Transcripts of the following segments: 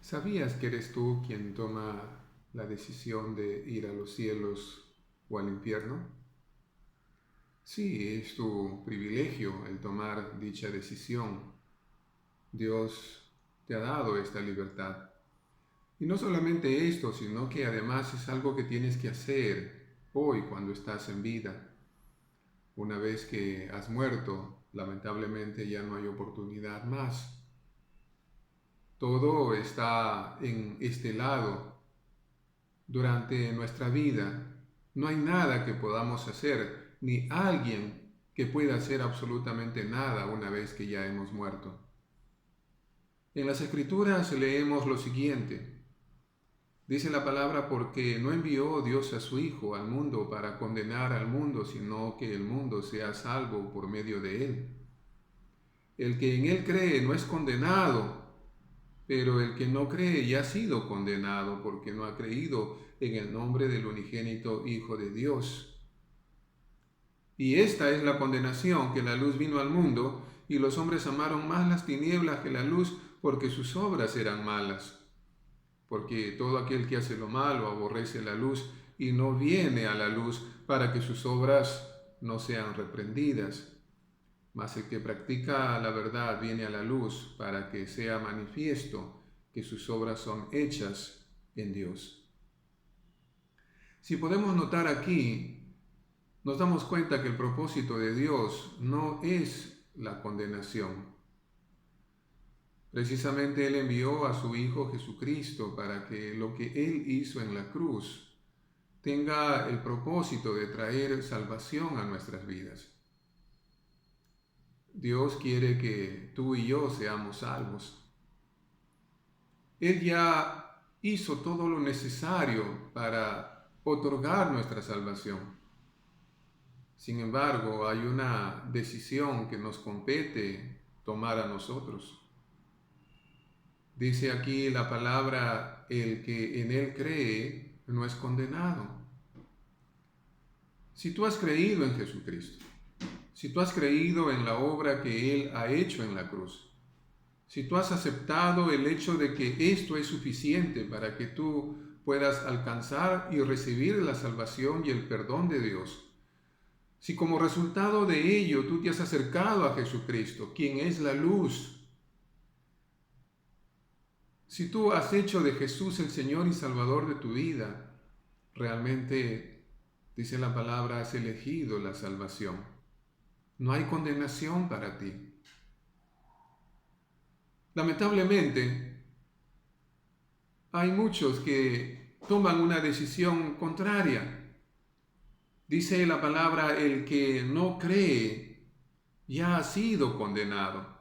¿Sabías que eres tú quien toma la decisión de ir a los cielos o al infierno? Sí, es tu privilegio el tomar dicha decisión. Dios te ha dado esta libertad. Y no solamente esto, sino que además es algo que tienes que hacer hoy cuando estás en vida. Una vez que has muerto, lamentablemente ya no hay oportunidad más. Todo está en este lado. Durante nuestra vida no hay nada que podamos hacer, ni alguien que pueda hacer absolutamente nada una vez que ya hemos muerto. En las Escrituras leemos lo siguiente. Dice la palabra, porque no envió Dios a su Hijo al mundo para condenar al mundo, sino que el mundo sea salvo por medio de él. El que en él cree no es condenado, pero el que no cree ya ha sido condenado porque no ha creído en el nombre del unigénito Hijo de Dios. Y esta es la condenación, que la luz vino al mundo, y los hombres amaron más las tinieblas que la luz, porque sus obras eran malas. Porque todo aquel que hace lo malo aborrece la luz y no viene a la luz para que sus obras no sean reprendidas. Mas el que practica la verdad viene a la luz para que sea manifiesto que sus obras son hechas en Dios. Si podemos notar aquí, nos damos cuenta que el propósito de Dios no es la condenación. Precisamente Él envió a su Hijo Jesucristo para que lo que Él hizo en la cruz tenga el propósito de traer salvación a nuestras vidas. Dios quiere que tú y yo seamos salvos. Él ya hizo todo lo necesario para otorgar nuestra salvación. Sin embargo, hay una decisión que nos compete tomar a nosotros. Dice aquí la palabra, el que en Él cree no es condenado. Si tú has creído en Jesucristo, si tú has creído en la obra que Él ha hecho en la cruz, si tú has aceptado el hecho de que esto es suficiente para que tú puedas alcanzar y recibir la salvación y el perdón de Dios, si como resultado de ello tú te has acercado a Jesucristo, quien es la luz, si tú has hecho de Jesús el Señor y Salvador de tu vida, realmente, dice la palabra, has elegido la salvación. No hay condenación para ti. Lamentablemente, hay muchos que toman una decisión contraria. Dice la palabra, el que no cree ya ha sido condenado,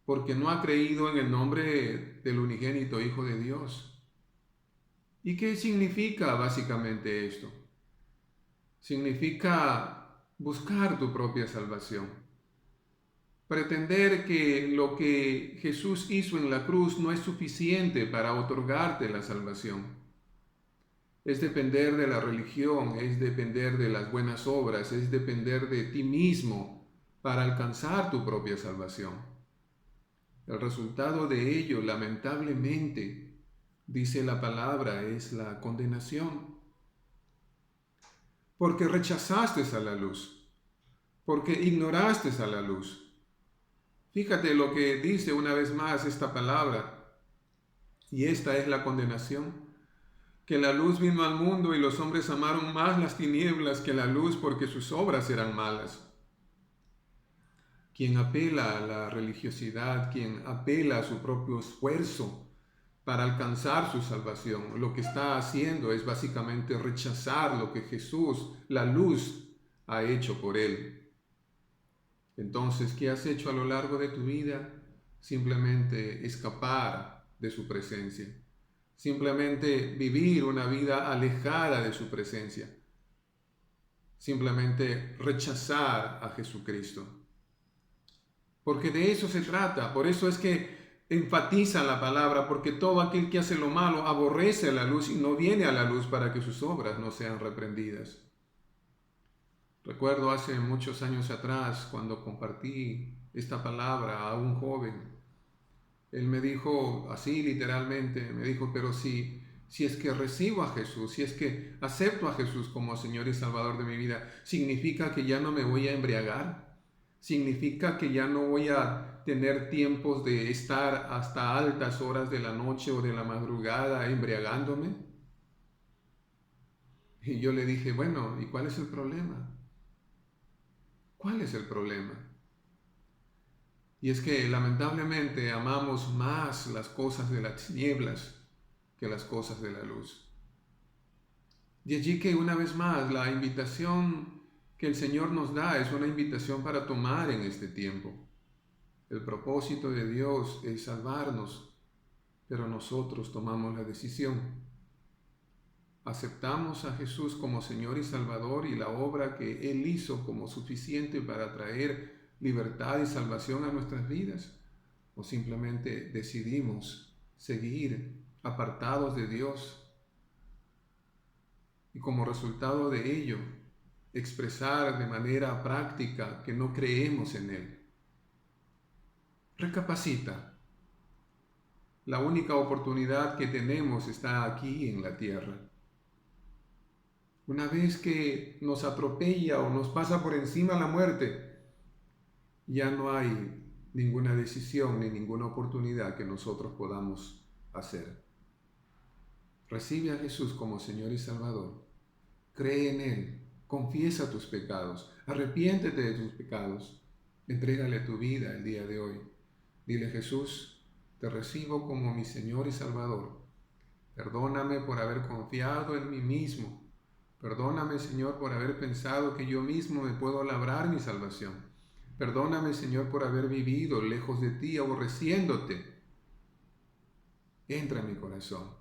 porque no ha creído en el nombre del unigénito Hijo de Dios. ¿Y qué significa básicamente esto? Significa buscar tu propia salvación. Pretender que lo que Jesús hizo en la cruz no es suficiente para otorgarte la salvación. Es depender de la religión, es depender de las buenas obras, es depender de ti mismo para alcanzar tu propia salvación. El resultado de ello, lamentablemente, dice la palabra, es la condenación. Porque rechazaste a la luz, porque ignoraste a la luz. Fíjate lo que dice una vez más esta palabra, y esta es la condenación, que la luz vino al mundo y los hombres amaron más las tinieblas que la luz porque sus obras eran malas. Quien apela a la religiosidad, quien apela a su propio esfuerzo para alcanzar su salvación, lo que está haciendo es básicamente rechazar lo que Jesús, la luz, ha hecho por él. Entonces, ¿qué has hecho a lo largo de tu vida? Simplemente escapar de su presencia. Simplemente vivir una vida alejada de su presencia. Simplemente rechazar a Jesucristo. Porque de eso se trata. Por eso es que enfatiza la palabra, porque todo aquel que hace lo malo aborrece la luz y no viene a la luz para que sus obras no sean reprendidas. Recuerdo hace muchos años atrás cuando compartí esta palabra a un joven. Él me dijo así literalmente, me dijo, pero si es que recibo a Jesús, si es que acepto a Jesús como Señor y Salvador de mi vida, ¿significa que ya no me voy a embriagar? ¿Significa que ya no voy a tener tiempos de estar hasta altas horas de la noche o de la madrugada embriagándome? Y yo le dije, bueno, ¿y cuál es el problema? ¿Cuál es el problema? Y es que lamentablemente amamos más las cosas de las tinieblas que las cosas de la luz. De allí que una vez más la invitación que el Señor nos da es una invitación para tomar en este tiempo. El propósito de Dios es salvarnos, pero nosotros tomamos la decisión. Aceptamos a Jesús como Señor y Salvador y la obra que Él hizo como suficiente para traer libertad y salvación a nuestras vidas, o simplemente decidimos seguir apartados de Dios y como resultado de ello expresar de manera práctica que no creemos en Él. Recapacita. La única oportunidad que tenemos está aquí en la tierra. Una vez que nos atropella o nos pasa por encima la muerte, ya no hay ninguna decisión ni ninguna oportunidad que nosotros podamos hacer. Recibe a Jesús como Señor y Salvador. Cree en Él. Confiesa tus pecados. Arrepiéntete de tus pecados. Entrégale tu vida el día de hoy. Dile, Jesús, te recibo como mi Señor y Salvador. Perdóname por haber confiado en mí mismo. Perdóname, Señor, por haber pensado que yo mismo me puedo labrar mi salvación. Perdóname, Señor, por haber vivido lejos de ti, aborreciéndote. Entra en mi corazón.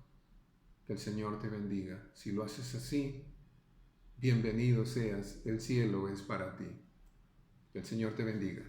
Que el Señor te bendiga. Si lo haces así, bienvenido seas. El cielo es para ti. Que el Señor te bendiga.